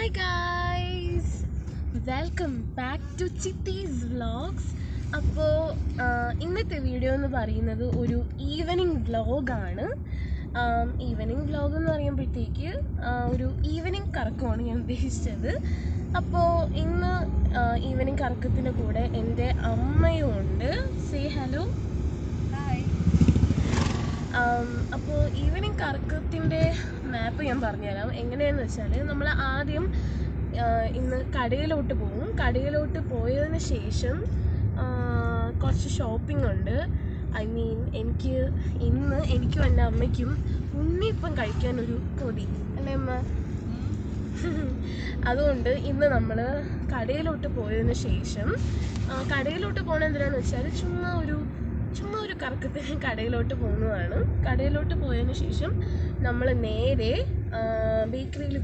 Hi guys, welcome back to ചിത്തീസ് vlogs. അപ്പോൾ ഇന്നത്തെ വീഡിയോ എന്ന് പറയുന്നത് ഒരു ഈവനിങ് വ്ളോഗാണ്. ഈവനിങ് വ്ളോഗ് എന്ന് പറയുമ്പോഴത്തേക്ക് ഒരു ഈവനിങ് കറക്കമാണ് ഞാൻ ഉദ്ദേശിച്ചത്. അപ്പോൾ ഇന്ന് ഈവനിങ് കറക്കത്തിൻ്റെ കൂടെ എൻ്റെ അമ്മയും ഉണ്ട്. Say hello. അപ്പോൾ ഈവനിങ് കറക്കത്തിൻ്റെ മാപ്പ് ഞാൻ പറഞ്ഞുതരാം. എങ്ങനെയാണെന്ന് വെച്ചാൽ നമ്മൾ ആദ്യം ഇന്ന് കടയിലോട്ട് പോകും. കടയിലോട്ട് പോയതിന് ശേഷം കുറച്ച് ഷോപ്പിംഗ് ഉണ്ട്. എനിക്കും എൻ്റെ അമ്മയ്ക്കും ഉണ്ണിയപ്പം കഴിക്കാനൊരു കൊതി അല്ലേ അമ്മ? അതുകൊണ്ട് ഇന്ന് നമ്മൾ കടയിലോട്ട് പോയതിന് ശേഷം കടയിലോട്ട് പോകണത് എന്തിനാന്ന് വെച്ചാൽ ചുമ്മാ ഒരു കറക്കത്തിന് കടയിലോട്ട് പോകുന്നതാണ്. കടയിലോട്ട് പോയതിന് ശേഷം നമ്മൾ നേരെ ബേക്കറിയിൽ